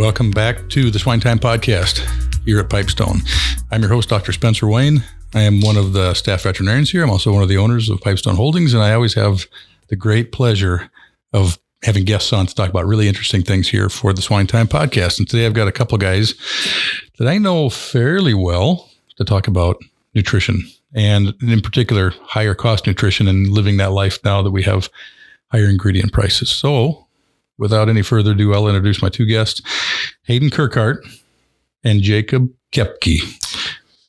Welcome back to the SwineTime podcast here at Pipestone. I'm your host, Dr. Spencer Wayne. I am one of the staff veterinarians here. I'm also one of the owners of Pipestone Holdings, and I always have the great pleasure of having guests on to talk about really interesting things here for the SwineTime podcast. And today I've got a couple of guys that I know fairly well to talk about nutrition, and in particular, higher cost nutrition and living that life now that we have higher ingredient prices. So without any further ado, I'll introduce my two guests, Hayden Kerkaert and Jacob Koepke.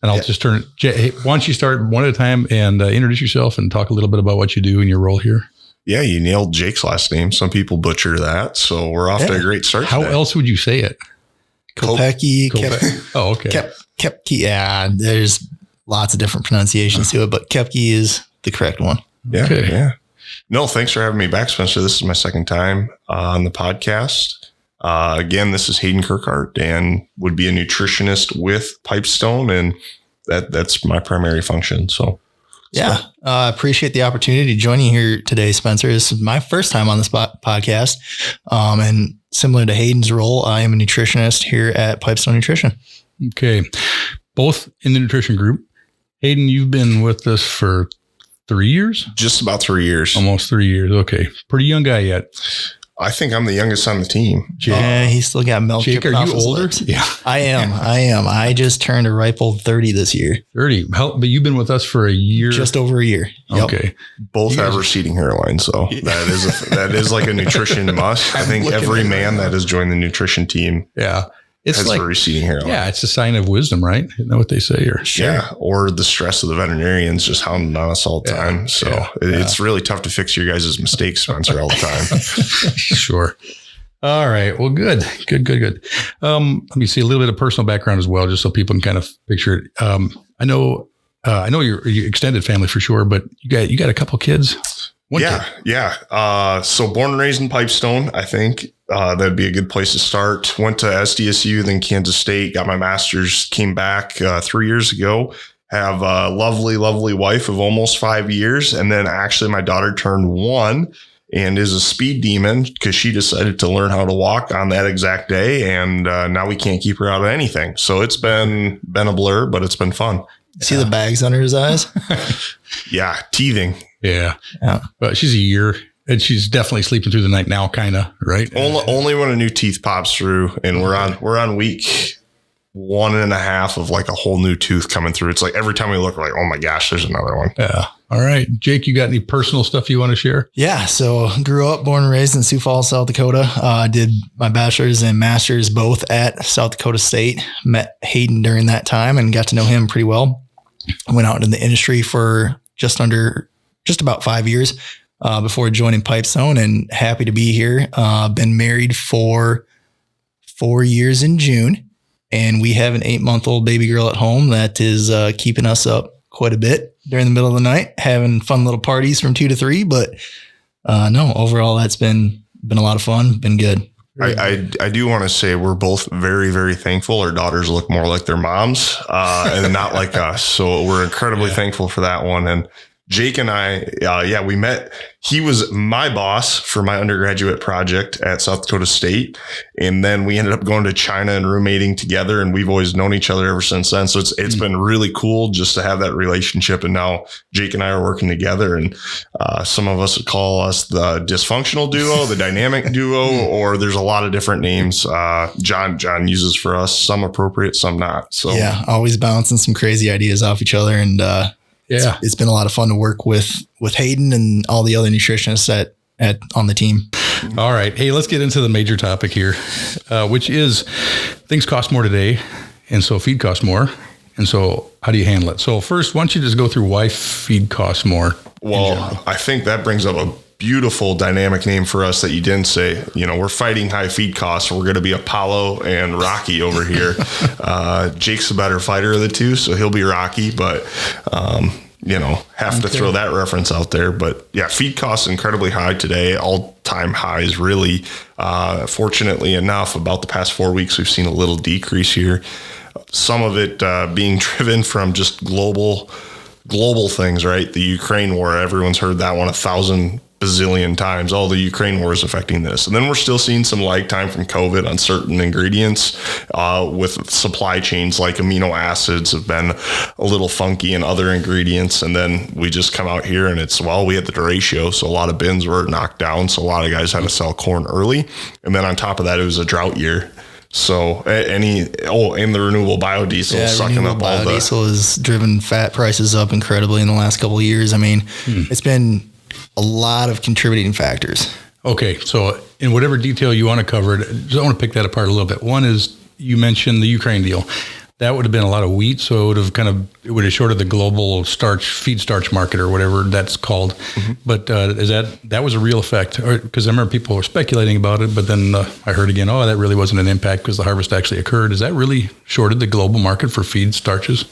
And I'll just turn it, why don't you start one at a time and introduce yourself and talk a little bit about what you do and your role here? Yeah, you nailed Jake's last name. Some people butcher that. So we're off to a great start. How else would you say it? Koepke. Oh, okay. Koepke. Yeah, there's lots of different pronunciations to it, but Koepke is the correct one. Yeah. Okay. Yeah. No, thanks for having me back, Spencer. This is my second time on the podcast. Again, this is Hayden Kerkaert and would be a nutritionist with Pipestone, and that's my primary function. So, yeah, appreciate the opportunity to join you here today, Spencer. This is my first time on this podcast, and similar to Hayden's role, I am a nutritionist here at Pipestone Nutrition. Okay, both in the nutrition group. Hayden, you've been with us for 3 years? Just about 3 years. Almost 3 years. Okay. Pretty young guy yet. I think I'm the youngest on the team. Yeah, he's still got milk. Jake, are you older? Yeah, I am. I just turned a ripe old 30 this year. 30. But you've been with us for a year. Just over a year. Yep. Okay. Both have receding hairline. So that is like a nutrition must. I think every man that has joined the nutrition team. Yeah. It's has like a receding hairline. Yeah, it's a sign of wisdom, right? Isn't that what they say? Or yeah, or the stress of the veterinarians just hounding on us all the time. So it's really tough to fix your guys' mistakes, Spencer, all the time. Sure. All right. Well, good. Let me see a little bit of personal background as well, just so people can kind of picture it. I know your extended family for sure, but you got a couple kids. Yeah. So born and raised in Pipestone, I think. That'd be a good place to start. Went to SDSU, then Kansas State, got my master's, came back 3 years ago. Have a lovely, lovely wife of almost 5 years. And then actually my daughter turned 1 and is a speed demon because she decided to learn how to walk on that exact day. And now we can't keep her out of anything. So it's been a blur, but it's been fun. See the bags under his eyes? Yeah, teething. Yeah. But she's a year. And she's definitely sleeping through the night now, kind of, right? Only when a new teeth pops through, and we're on week 1.5 of like a whole new tooth coming through. It's like every time we look, we're like, oh my gosh, there's another one. Yeah. All right, Jake, you got any personal stuff you want to share? Yeah. So grew up, born and raised in Sioux Falls, South Dakota. Did my bachelor's and master's both at South Dakota State. Met Hayden during that time and got to know him pretty well. Went out in the industry for just about 5 years. Before joining Pipestone, and happy to be here. Been married for 4 years in June, and we have an 8-month-old baby girl at home that is keeping us up quite a bit during the middle of the night, having fun little parties from 2 to 3. But no, overall, that's been a lot of fun. Been good. I do want to say we're both very, very thankful. Our daughters look more like their moms and not like us. So we're incredibly thankful for that one. And Jake and I, we met. He was my boss for my undergraduate project at South Dakota State. And then we ended up going to China and roommating together. And we've always known each other ever since then. So it's been really cool just to have that relationship. And now Jake and I are working together. And some of us would call us the dysfunctional duo, the dynamic duo, or there's a lot of different names. John uses for us, some appropriate, some not. So yeah, always bouncing some crazy ideas off each other. And it's been a lot of fun to work with Hayden and all the other nutritionists on the team. All right. Hey, let's get into the major topic here, which is things cost more today. And so feed costs more. And so how do you handle it? So first, why don't you just go through why feed costs more? Well, I think that brings up a beautiful dynamic name for us that you didn't say. We're fighting high feed costs. We're going to be Apollo and Rocky over here. Jake's the better fighter of the two, so he'll be Rocky, but have to throw that reference out there. But yeah, feed costs incredibly high today, all-time highs really. Fortunately enough, about the past 4 weeks, we've seen a little decrease here. Some of it being driven from just global things, right? The Ukraine war, everyone's heard that one 1,000 bazillion times, the Ukraine war is affecting this. And then we're still seeing some lag time from COVID on certain ingredients with supply chains, like amino acids have been a little funky in other ingredients. And then we just come out here and we had the derecho. So a lot of bins were knocked down. So a lot of guys had to sell corn early. And then on top of that, it was a drought year. So and the renewable biodiesel sucking up all the biodiesel has driven fat prices up incredibly in the last couple of years. I mean, it's been a lot of contributing factors. Okay. So in whatever detail you want to cover it, I want to pick that apart a little bit. One is you mentioned the Ukraine deal. That would have been a lot of wheat. So it would have shorted the global feed starch market or whatever that's called. Mm-hmm. But that was a real effect? Because I remember people were speculating about it, but then I heard again, that really wasn't an impact because the harvest actually occurred. Is that really shorted the global market for feed starches?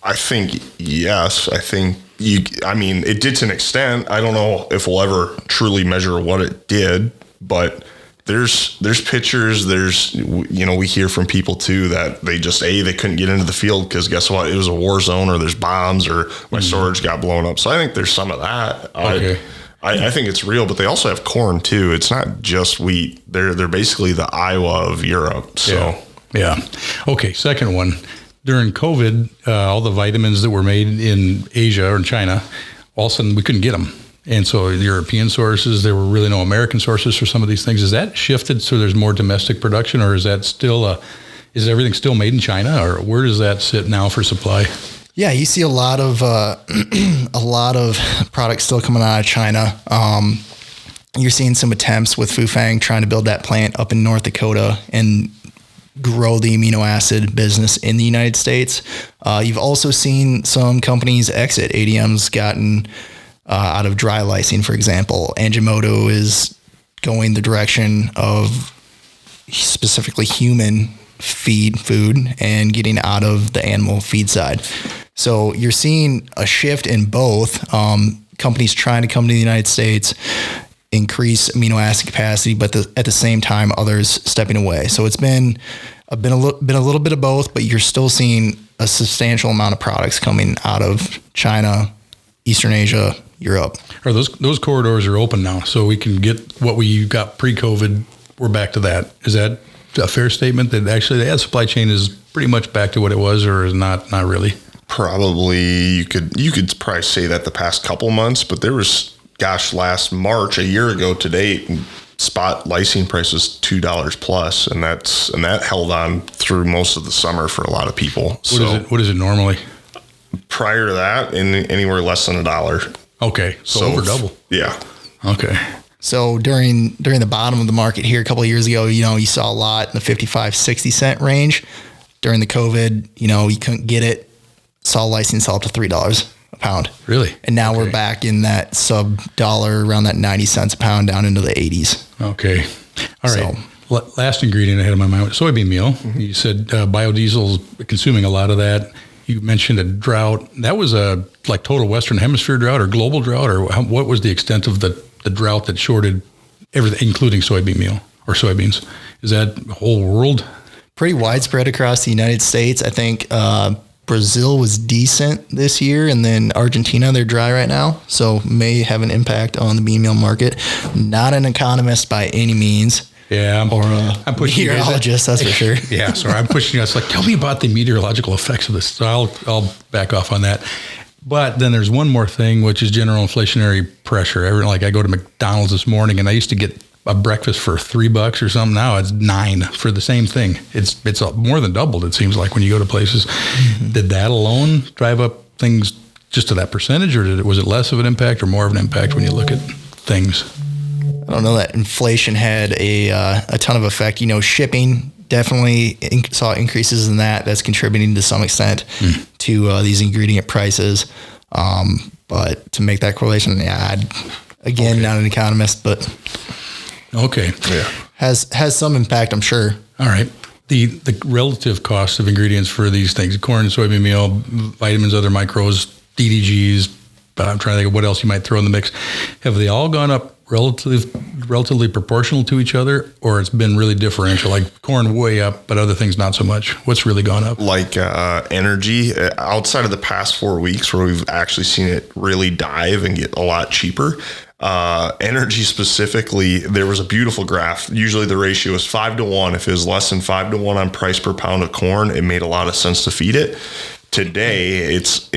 I think, yes. I think it did to an extent. I don't know if we'll ever truly measure what it did, but there's pictures, we hear from people too that they couldn't get into the field because guess what? It was a war zone, or there's bombs, or my storage got blown up. So I think there's some of that. Okay. I think it's real, but they also have corn too. It's not just wheat. They're basically the Iowa of Europe. So yeah. Okay. Second one, during COVID, all the vitamins that were made in Asia or in China, all of a sudden we couldn't get them. And so the European sources, there were really no American sources for some of these things. Is that shifted so there's more domestic production, or is that still is everything still made in China, or where does that sit now for supply? Yeah, you see a lot of products still coming out of China. You're seeing some attempts with Fufang trying to build that plant up in North Dakota and grow the amino acid business in the United States. You've also seen some companies exit. ADM's gotten out of dry lysine, for example. Ajinomoto is going the direction of specifically human food and getting out of the animal feed side. So you're seeing a shift in both companies trying to come to the United States, increase amino acid capacity, but at the same time, others stepping away. So it's been a little bit of both, but you're still seeing a substantial amount of products coming out of China, Eastern Asia, Europe. Are those corridors are open now, so we can get what we got pre-COVID. We're back to that. Is that a fair statement that actually the supply chain is pretty much back to what it was, or is not really? Probably you could probably say that the past couple months, but there was, last March, a year ago to date, spot lysine price was $2 plus, and that held on through most of the summer for a lot of people. What is it normally? Prior to that, anywhere less than $1. Okay, so over double. Yeah. Okay. So during the bottom of the market here a couple of years ago, you saw a lot in the 55, 60 cent range. During the COVID, you couldn't get it. Saw lysine sell up to $3 a pound. Really? And now we're back in that sub dollar, around that 90 cents a pound, down into the 80s. Okay. All right. So, last ingredient I had in my mind was soybean meal. Mm-hmm. You said biodiesel's consuming a lot of that. You mentioned a drought. That was a total Western Hemisphere drought or global drought, or what was the extent of the drought that shorted everything, including soybean meal or soybeans? Is that the whole world? Pretty widespread across the United States. I think Brazil was decent this year, and then Argentina, they're dry right now, so may have an impact on the bean meal market. Not an economist by any means. Yeah, or I'm pushing meteorologist, that's for sure. Yeah, sorry, I'm pushing you. It's tell me about the meteorological effects of this. So I'll back off on that. But then there's one more thing, which is general inflationary pressure. I go to McDonald's this morning, and I used to get a breakfast for $3 or something. Now it's $9 for the same thing. It's more than doubled. It seems like when you go to places. Mm-hmm. Did that alone drive up things just to that percentage, or was it less of an impact or more of an impact when you look at things? I don't know that inflation had a ton of effect. Shipping definitely saw increases in that. That's contributing to some extent to these ingredient prices. But to make that correlation, not an economist, but has some impact, I'm sure. All right. The relative cost of ingredients for these things: corn, soybean meal, vitamins, other micros, DDGs. I'm trying to think of what else you might throw in the mix. Have they all gone up relatively proportional to each other, or it's been really differential? Like corn way up, but other things not so much. What's really gone up? Energy, outside of the past 4 weeks where we've actually seen it really dive and get a lot cheaper. Energy specifically, there was a beautiful graph. Usually the ratio is 5-1. If it was less than 5-1 on price per pound of corn, it made a lot of sense to feed it. Today, it's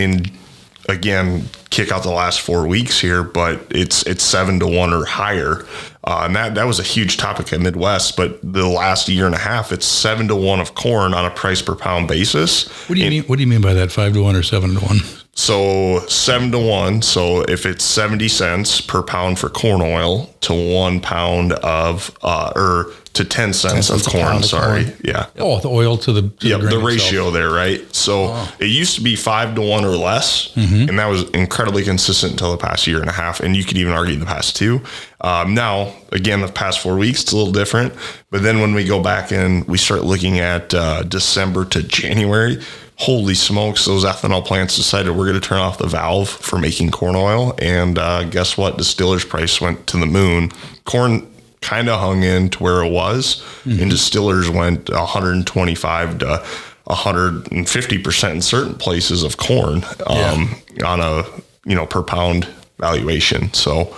again, kick out the last 4 weeks here, but it's 7-1 or higher. And that was a huge topic at Midwest, but the last year and a half, it's 7-1 of corn on a price per pound basis. What do you mean? What do you mean by that? 5-1 or 7-1? So 7-1. So if it's 70 cents per pound for corn oil to 1 pound of, or to 10 cents of corn. Sorry. Yeah. Oh, the oil to the grain the ratio itself. there, right? So it used to be 5-1 or less, and that was incredibly consistent until the past year and a half, and you could even argue the past 2. Now, again, the past 4 weeks, it's a little different. But then when we go back and we start looking at December to January, holy smokes, those ethanol plants decided we're going to turn off the valve for making corn oil. And guess what? Distillers price went to the moon. Corn kind of hung in to where it was, and distillers went 125 to 150% in certain places of corn on a per pound valuation. So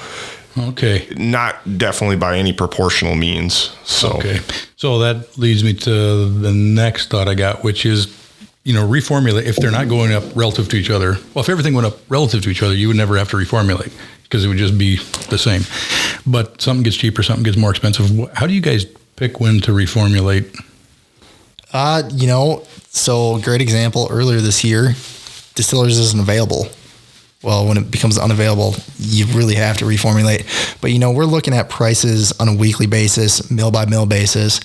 okay, not definitely by any proportional means. So okay, so that leads me to the next thought I got, which is, reformulate. If they're not going up relative to each other, well, if everything went up relative to each other, you would never have to reformulate because it would just be the same. But something gets cheaper, something gets more expensive. How do you guys pick when to reformulate? So great example, earlier this year, distillers isn't available. Well, when it becomes unavailable, you really have to reformulate. But, we're looking at prices on a weekly basis, mill by mill basis.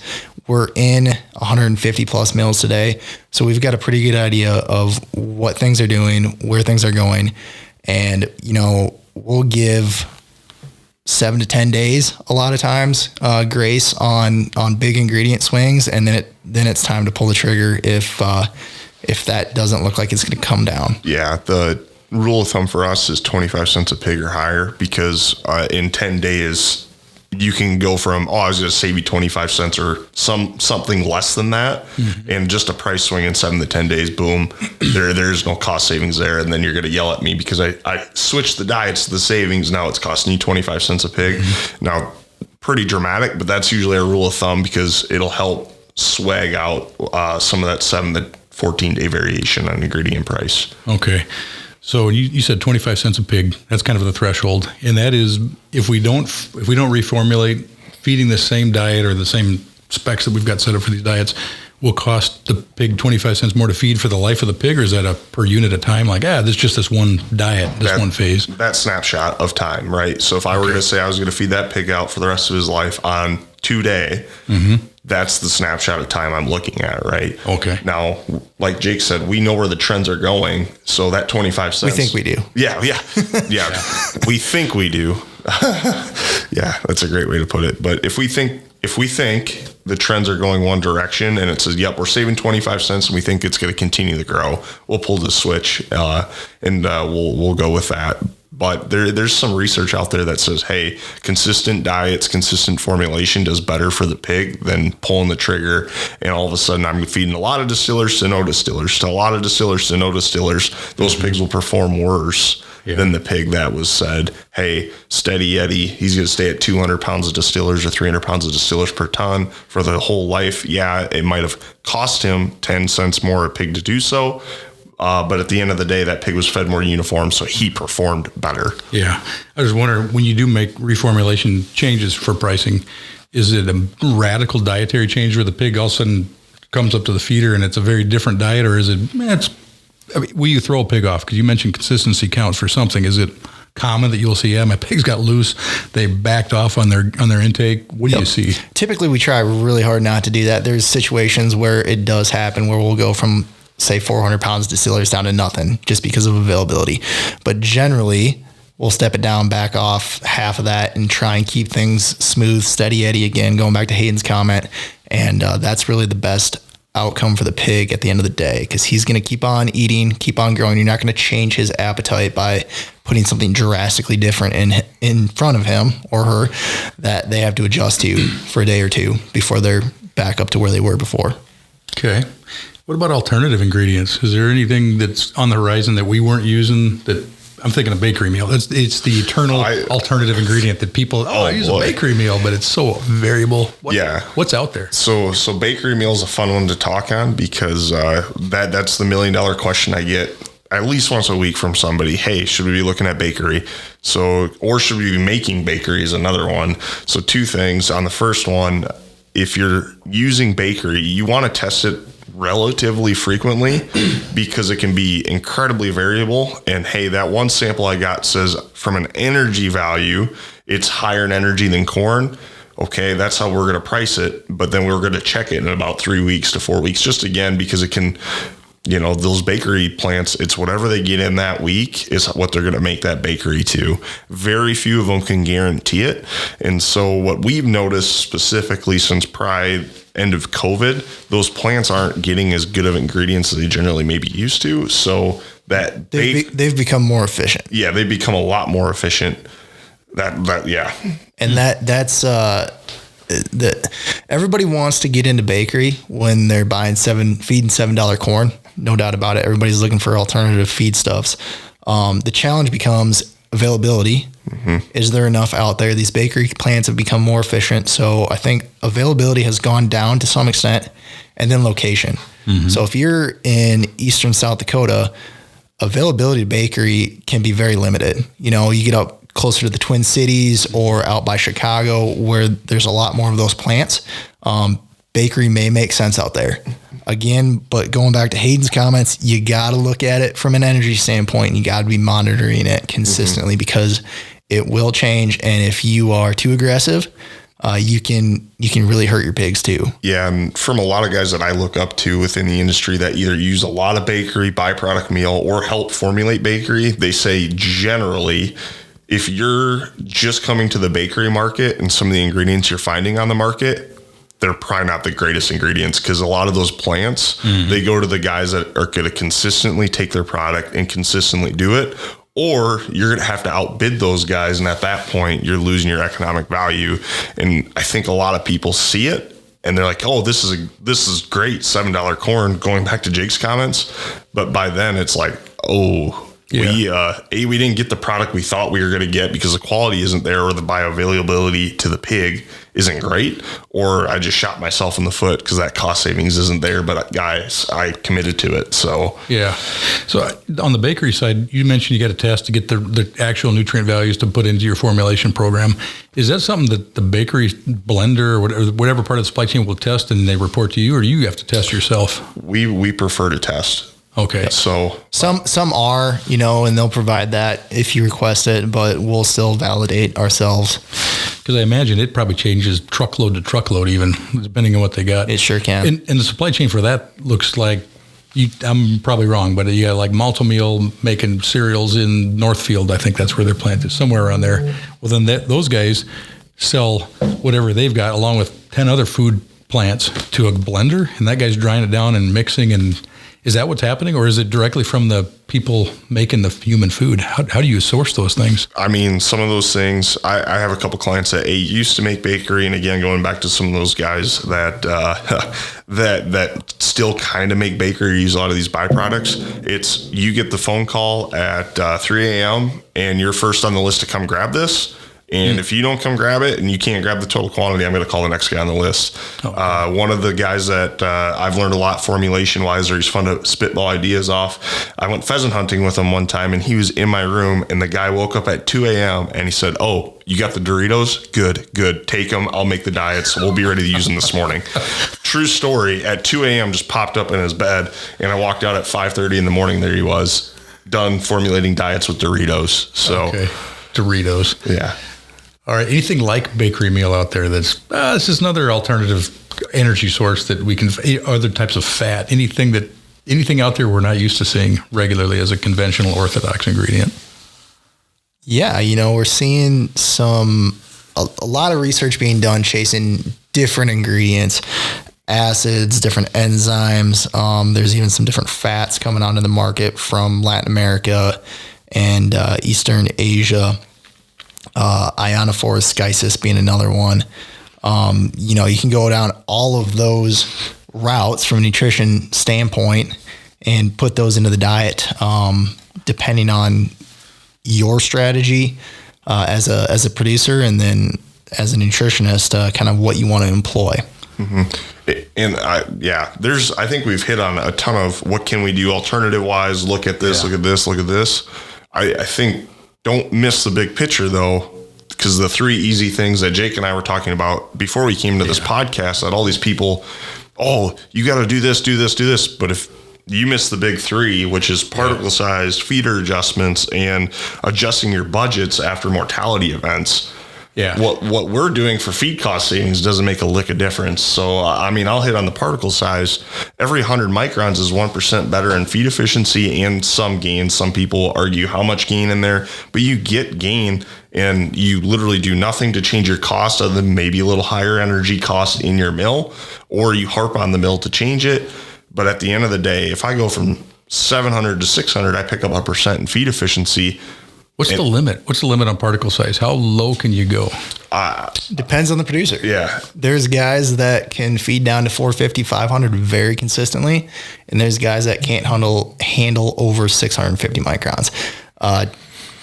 We're in 150 plus mills today. So we've got a pretty good idea of what things are doing, where things are going. And, we'll give 7 to 10 days a lot of times grace on big ingredient swings, and then it's time to pull the trigger if that doesn't look like it's going to come down. Yeah, the rule of thumb for us is 25 cents a pig or higher, because in 10 days you can go from, I was going to save you 25 cents or something less than that, and just a price swing in 7 to 10 days, boom, there's no cost savings there. And then you're going to yell at me because I switched the diets to the savings. Now it's costing you 25 cents a pig. Now, pretty dramatic, but that's usually a rule of thumb because it'll help swag out some of that 7 to 14 day variation on ingredient price. Okay. So you said 25 cents a pig. That's kind of the threshold. And that is, if we don't reformulate, feeding the same diet or the same specs that we've got set up for these diets will cost the pig 25 cents more to feed for the life of the pig, or is that a per unit of time? Like, there's just this one diet, one phase. That snapshot of time, right? So if I were going to say I was going to feed that pig out for the rest of his life on 2 day, that's the snapshot of time I'm looking at, right? Okay. Now, like Jake said, we know where the trends are going. So that 25 cents. We think we do. Yeah. We think we do. Yeah, that's a great way to put it. But if we think the trends are going one direction and it says, yep, we're saving 25 cents and we think it's going to continue to grow, we'll pull the switch and we'll go with that. But there's some research out there that says, hey, consistent diets, consistent formulation does better for the pig than pulling the trigger. And all of a sudden I'm feeding a lot of distillers to no distillers, to a lot of distillers to no distillers. Those pigs will perform worse than the pig that was said, hey, steady Eddie, he's going to stay at 200 pounds of distillers or 300 pounds of distillers per ton for the whole life. Yeah, it might have cost him 10 cents more a pig to do so. But at the end of the day, that pig was fed more uniform, so he performed better. Yeah. I was wondering, when you do make reformulation changes for pricing, is it a radical dietary change where the pig all of a sudden comes up to the feeder and it's a very different diet, or is it, will you throw a pig off? Because you mentioned consistency counts for something. Is it common that you'll see, my pigs got loose, they backed off on their intake? What do you see? Typically, we try really hard not to do that. There's situations where it does happen, where we'll go from, say, 400 pounds distillers down to nothing just because of availability. But generally, we'll step it down, back off half of that, and try and keep things smooth, steady Eddie again, going back to Hayden's comment. And that's really the best outcome for the pig at the end of the day, because he's going to keep on eating, keep on growing. You're not going to change his appetite by putting something drastically different in front of him or her that they have to adjust to for a day or two before they're back up to where they were before. Okay. What about alternative ingredients? Is there anything that's on the horizon that we weren't using that I'm thinking of bakery meal. It's the eternal alternative ingredient that people, I use a bakery meal, but it's so variable. What's out there? So bakery meal is a fun one to talk on because that's the $1 million question I get at least once a week from somebody. Hey, should we be looking at bakery? Or should we be making bakery is another one. So 2 things. On the first one, if you're using bakery, you want to test it relatively frequently because it can be incredibly variable. And hey, that one sample I got says from an energy value, it's higher in energy than corn. Okay, that's how we're going to price it. But then we're going to check it in about 3 weeks to 4 weeks, just again, because it can, those bakery plants, it's whatever they get in that week is what they're going to make that bakery to. Very few of them can guarantee it. And so what we've noticed specifically since probably end of COVID, those plants aren't getting as good of ingredients as they generally maybe used to. So that they've become more efficient. Yeah, they've become a lot more efficient. And that's everybody wants to get into bakery when they're buying feeding $7 corn. No doubt about it. Everybody's looking for alternative feedstuffs. The challenge becomes availability. Mm-hmm. Is there enough out there? These bakery plants have become more efficient. So I think availability has gone down to some extent, and then location. Mm-hmm. So if you're in eastern South Dakota, availability to bakery can be very limited. You get up closer to the Twin Cities or out by Chicago where there's a lot more of those plants. Bakery may make sense out there. Again, but going back to Hayden's comments, you got to look at it from an energy standpoint, and you got to be monitoring it consistently because it will change. And if you are too aggressive, you can really hurt your pigs too. Yeah. And from a lot of guys that I look up to within the industry that either use a lot of bakery, byproduct meal, or help formulate bakery, they say generally, if you're just coming to the bakery market and some of the ingredients you're finding on the market, they're probably not the greatest ingredients because a lot of those plants, they go to the guys that are going to consistently take their product and consistently do it, or you're going to have to outbid those guys. And at that point, you're losing your economic value. And I think a lot of people see it and they're like, oh, this is great. $7 corn, going back to Jake's comments. But by then it's like, oh, we didn't get the product we thought we were going to get because the quality isn't there or the bioavailability to the pig isn't great, or I just shot myself in the foot because that cost savings isn't there. But guys, I committed to it. So on the bakery side, you mentioned you got to test to get the actual nutrient values to put into your formulation program. Is that something that the bakery blender or whatever part of the supply chain will test and they report to you, or do you have to test yourself? We prefer to test. Okay. So some are, and they'll provide that if you request it, but we'll still validate ourselves. Because I imagine it probably changes truckload to truckload even, depending on what they got. It sure can. And the supply chain for that looks like, I'm probably wrong, but you got like Malto-Meal making cereals in Northfield. I think that's where they're planted, somewhere around there. Well, then those guys sell whatever they've got along with 10 other food plants to a blender, and that guy's drying it down and mixing. And is that what's happening, or is it directly from the people making the human food? How do you source those things? I mean, some of those things, I have a couple clients that used to make bakery, and again, going back to some of those guys that that still kind of make bakery, use a lot of these byproducts. It's you get the phone call at 3 a.m. and you're first on the list to come grab this. And if you don't come grab it and you can't grab the total quantity, I'm going to call the next guy on the list. One of the guys that I've learned a lot formulation wise, or he's fun to spitball ideas off. I went pheasant hunting with him one time and he was in my room and the guy woke up at 2 a.m. and he said, oh, you got the Doritos? Good. Take them. I'll make the diets. We'll be ready to use them this morning. True story. At 2 a.m. just popped up in his bed and I walked out at 5:30 in the morning. There he was, done formulating diets with Doritos. So Doritos. Yeah. All right. Anything like bakery meal out there that's this is another alternative energy source that we can, other types of fat, anything out there we're not used to seeing regularly as a conventional orthodox ingredient? Yeah. We're seeing a lot of research being done chasing different ingredients, acids, different enzymes. There's even some different fats coming onto the market from Latin America and Eastern Asia. Ionophorus schisis being another one. You can go down all of those routes from a nutrition standpoint and put those into the diet, depending on your strategy as a producer, and then as a nutritionist, kind of what you want to employ. And I think we've hit on a ton of what can we do alternative wise. Look at this, look at this, look at this. I think don't miss the big picture though, because the 3 easy things that Jake and I were talking about before we came to this podcast, that all these people, you got to do this, do this, do this. But if you miss the big 3, which is particle size, feeder adjustments, and adjusting your budgets after mortality events. Yeah. What we're doing for feed cost savings doesn't make a lick of difference. So, I'll hit on the particle size. Every 100 microns is 1% better in feed efficiency and some gain. Some people argue how much gain in there, but you get gain and you literally do nothing to change your cost other than maybe a little higher energy cost in your mill, or you harp on the mill to change it. But at the end of the day, if I go from 700 to 600, I pick up 1% in feed efficiency. What's the limit? What's the limit on particle size? How low can you go? Depends on the producer. Yeah. There's guys that can feed down to 450, 500 very consistently. And there's guys that can't handle over 650 microns.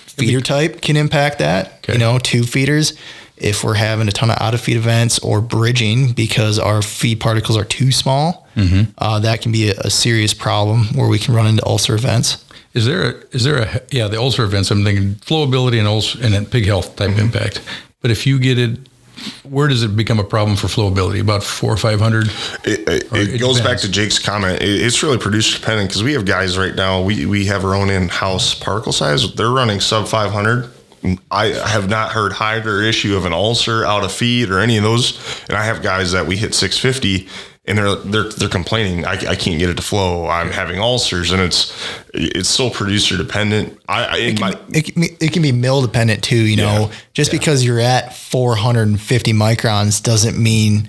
Feeder type can impact that. Okay. 2 feeders. If we're having a ton of out of feed events or bridging because our feed particles are too small, that can be a serious problem where we can run into ulcer events. Is there the ulcer events? I'm thinking flowability and ulcer and then pig health type impact. But if you get it, where does it become a problem for flowability? About 400 or 500? It goes back to Jake's comment. It's really producer dependent because we have guys right now. We have our own in-house particle size. They're running sub 500. I have not heard higher issue of an ulcer out of feed or any of those. And I have guys that we hit 650 and they're complaining. I can't get it to flow. I'm having ulcers, and it's so producer dependent. It can be mill dependent too. Because you're at 450 microns doesn't mean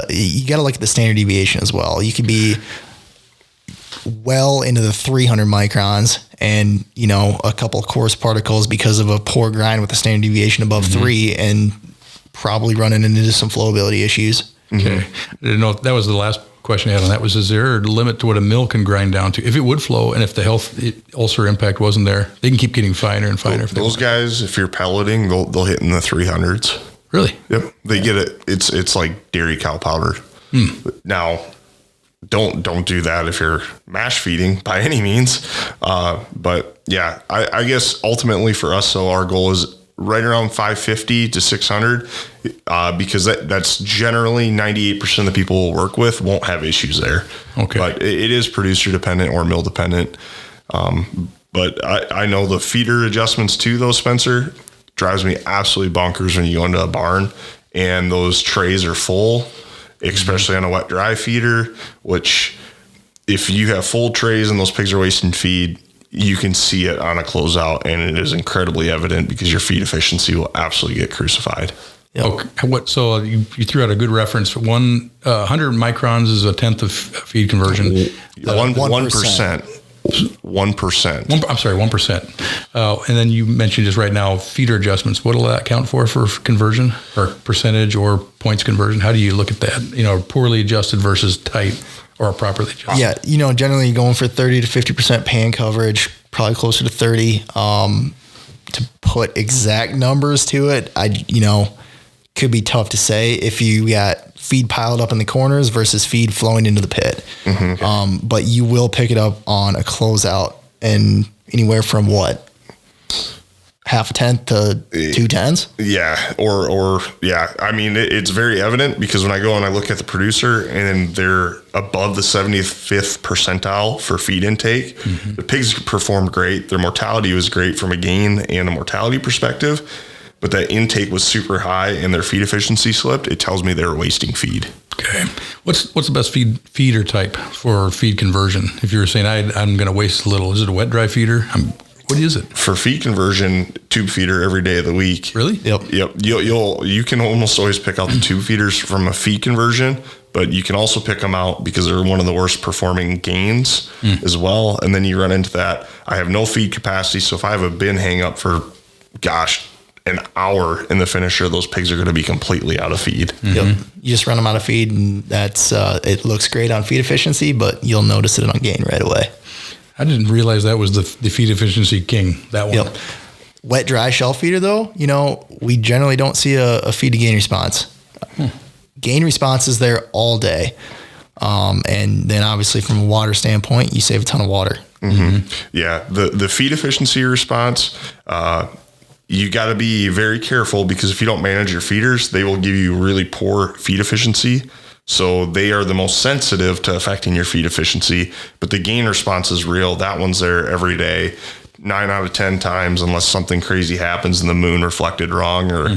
you got to look at the standard deviation as well. You could be well into the 300 microns and, a couple of coarse particles because of a poor grind with a standard deviation above 3 and probably running into some flowability issues. Okay. I didn't know if that was the last question I had on that. Is there a limit to what a mill can grind down to? If it would flow and if the ulcer impact wasn't there, they can keep getting finer and finer. Those guys, if you're pelleting, they'll hit in the 300s. Really? Yep. They get it. It's like dairy cow powder. Now, don't do that if you're mash feeding by any means. But yeah, I guess ultimately for us, so our goal is right around 550 to 600, because that's generally 98% of the people we'll work with won't have issues there. Okay. But it is producer dependent or mill dependent. But I know the feeder adjustments too, though, Spencer, drives me absolutely bonkers when you go into a barn and those trays are full, especially on a wet dry feeder, which if you have full trays and those pigs are wasting feed, you can see it on a closeout, and it is incredibly evident because your feed efficiency will absolutely get crucified. Yep. Okay. So you threw out a good reference. 100 microns is a tenth of feed conversion. 1%. 1%. I'm sorry, 1%. And then you mentioned just right now feeder adjustments. What will that count for conversion or percentage or points conversion? How do you look at that? Poorly adjusted versus tight or properly adjusted? Yeah, generally going for 30 to 50% pan coverage, probably closer to 30. To put exact numbers to it, could be tough to say if you got feed piled up in the corners versus feed flowing into the pit. Mm-hmm. But you will pick it up on a closeout and anywhere from half a tenth to 2/10. Yeah. Or yeah. I mean, it's very evident because when I go and I look at the producer and they're above the 75th percentile for feed intake, mm-hmm. the pigs performed great. Their mortality was great from a gain and a mortality perspective. But that intake was super high and their feed efficiency slipped. It tells me they're wasting feed. Okay. What's the best feeder type for feed conversion? If you were saying I'm going to waste a little, is it a wet dry feeder? What is it? For feed conversion, tube feeder every day of the week. Really? Yep. You can almost always pick out the tube feeders from a feed conversion, but you can also pick them out because they're one of the worst performing gains as well. And then you run into that. I have no feed capacity. So if I have a bin hang up for, an hour in the finisher, those pigs are going to be completely out of feed. Mm-hmm. Yep. You just run them out of feed and that's, it looks great on feed efficiency, but you'll notice it on gain right away. I didn't realize that was the feed efficiency king, that one. Yep. Wet, dry shell feeder though, we generally don't see a feed to gain response. Gain response is there all day. And then obviously from a water standpoint, you save a ton of water. Mm-hmm. Yeah. The feed efficiency response, you got to be very careful, because if you don't manage your feeders, they will give you really poor feed efficiency. So they are the most sensitive to affecting your feed efficiency, but the gain response is real. That one's there every day, 9 out of 10 times, unless something crazy happens and the moon reflected wrong, or,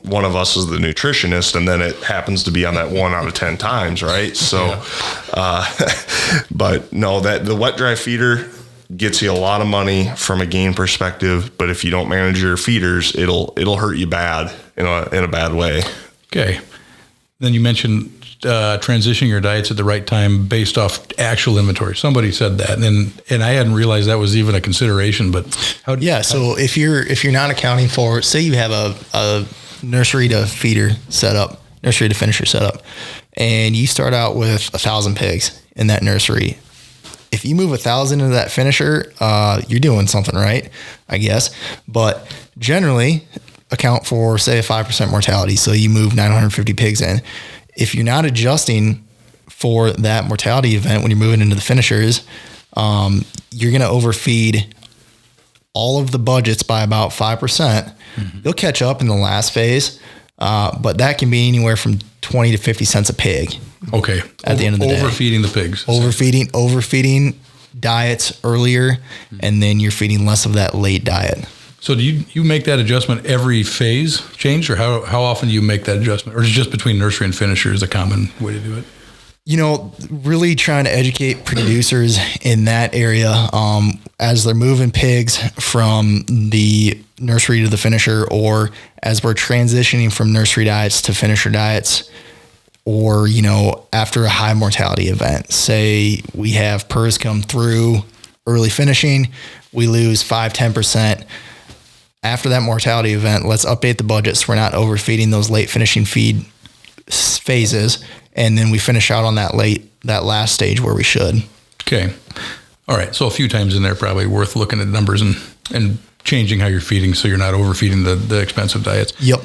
one of us is the nutritionist and then it happens to be on that 1 out of 10 times. Right. So, but no, that the wet dry feeder gets you a lot of money from a gain perspective, but if you don't manage your feeders, it'll hurt you bad in a bad way. Okay. Then you mentioned transitioning your diets at the right time based off actual inventory. Somebody said that, and I hadn't realized that was even a consideration. But so if you're not accounting for, say you have a nursery to feeder setup, nursery to finisher setup, and you start out with 1,000 pigs in that nursery. If you move 1,000 into that finisher, you're doing something right, I guess. But generally, account for, say, a 5% mortality. So you move 950 pigs in. If you're not adjusting for that mortality event when you're moving into the finishers, you're going to overfeed all of the budgets by about 5%. Mm-hmm. They'll catch up in the last phase, but that can be anywhere from 20 to 50 cents a pig. Okay. At the end of the day. Overfeeding the pigs. Overfeeding diets earlier, and then you're feeding less of that late diet. So do you make that adjustment every phase change, or how often do you make that adjustment? Or is it just between nursery and finisher is a common way to do it? Really trying to educate producers in that area as they're moving pigs from the nursery to the finisher, or as we're transitioning from nursery diets to finisher diets, or, after a high mortality event. Say we have PRRS come through early finishing, we lose 5-10%. After that mortality event, let's update the budget so we're not overfeeding those late finishing feed phases, and then we finish out on that last stage where we should. Okay. All right. So a few times in there, probably worth looking at numbers and changing how you're feeding so you're not overfeeding the expensive diets. Yep.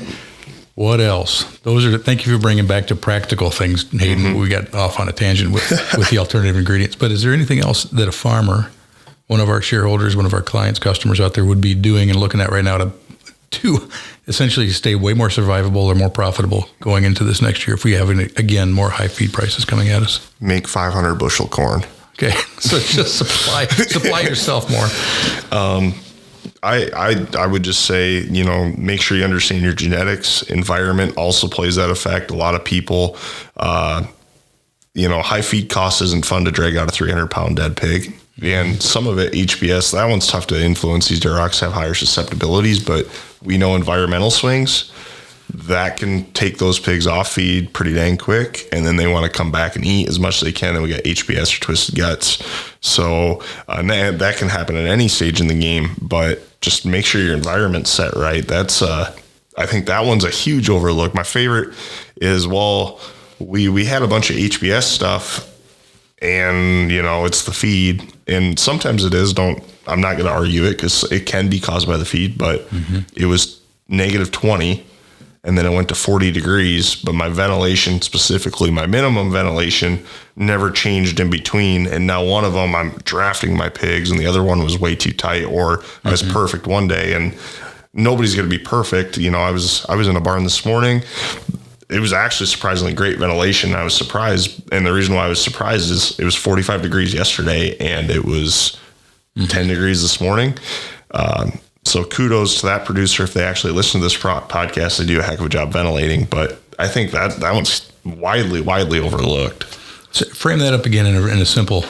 What else? Thank you for bringing back to practical things, Hayden. Mm-hmm. We got off on a tangent with the alternative ingredients, but is there anything else that a farmer, one of our shareholders, one of our clients, customers out there would be doing and looking at right now to essentially stay way more survivable or more profitable going into this next year if we have, again, more high feed prices coming at us? Make 500 bushel corn. Okay. So just supply yourself more. I would just say, make sure you understand your genetics. Environment also plays that effect. A lot of people, high feed cost isn't fun to drag out a 300-pound dead pig. And some of it, HBS, that one's tough to influence. These durocs have higher susceptibilities, but we know environmental swings that can take those pigs off feed pretty dang quick, and then they want to come back and eat as much as they can, and we got HBS or twisted guts. So that can happen at any stage in the game, but just make sure your environment's set right. That's I think that one's a huge overlook. My favorite is, we had a bunch of HBS stuff, and it's the feed, and sometimes it is. I'm not going to argue it, because it can be caused by the feed, but it was -20, and then it went to 40 degrees, but my ventilation, specifically my minimum ventilation, never changed in between. And now one of them, I'm drafting my pigs, and the other one was way too tight, or I was perfect one day, and nobody's going to be perfect. I was in a barn this morning. It was actually surprisingly great ventilation. I was surprised. And the reason why I was surprised is it was 45 degrees yesterday, and it was 10 degrees this morning. So kudos to that producer. If they actually listen to this podcast, they do a heck of a job ventilating. But I think that one's widely overlooked. So frame that up again in a simple,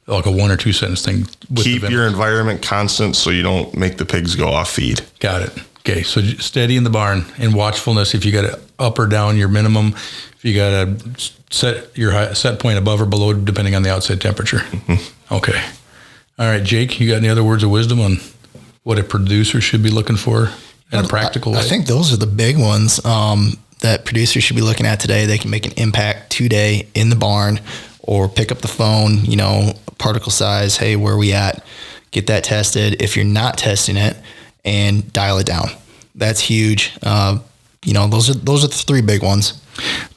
like a 1 or 2 sentence thing. Keep your environment constant so you don't make the pigs go off feed. Got it. Okay, so steady in the barn and watchfulness. If you got to up or down your minimum, if you got to set your set point above or below, depending on the outside temperature. Mm-hmm. Okay. All right, Jake, you got any other words of wisdom on what a producer should be looking for in a practical way? I think those are the big ones that producers should be looking at today. They can make an impact today in the barn, or pick up the phone, particle size. Hey, where are we at? Get that tested. If you're not testing it, and dial it down. That's huge. Those are the three big ones.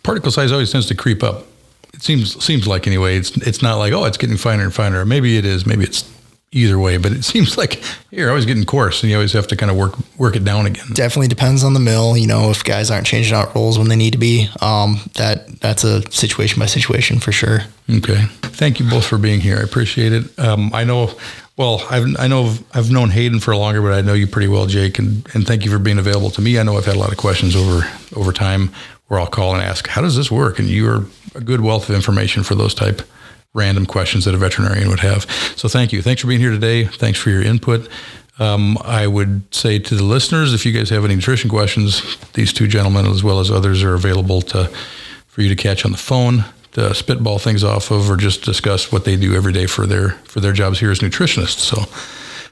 Particle size always tends to creep up. It seems like anyway. It's not like, oh, it's getting finer and finer. Maybe it is. Maybe it's either way. But it seems like you're always getting coarse, and you always have to kind of work it down again. Definitely depends on the mill. If guys aren't changing out rolls when they need to be, that's a situation by situation for sure. Okay. Thank you both for being here. I appreciate it. I know. Well, I've known Hayden for longer, but I know you pretty well, Jake, and thank you for being available to me. I know I've had a lot of questions over time where I'll call and ask, how does this work? And you are a good wealth of information for those type random questions that a veterinarian would have. So thank you. Thanks for being here today. Thanks for your input. I would say to the listeners, if you guys have any nutrition questions, these two gentlemen, as well as others, are available for you to catch on the phone, to spitball things off of, or just discuss what they do every day for their jobs here as nutritionists. So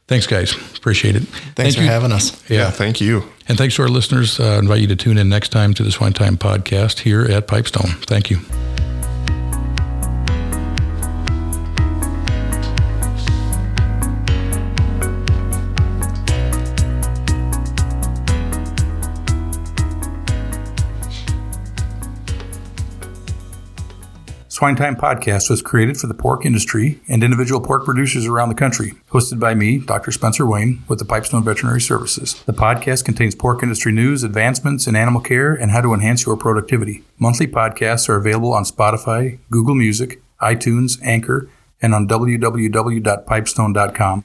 thanks, guys. Appreciate it. Thanks for having us. Yeah, thank you. And thanks to our listeners. I invite you to tune in next time to the SwineTime podcast here at Pipestone. Thank you. SwineTime podcast was created for the pork industry and individual pork producers around the country. Hosted by me, Dr. Spencer Wayne, with the Pipestone Veterinary Services. The podcast contains pork industry news, advancements in animal care, and how to enhance your productivity. Monthly podcasts are available on Spotify, Google Music, iTunes, Anchor, and on www.pipestone.com.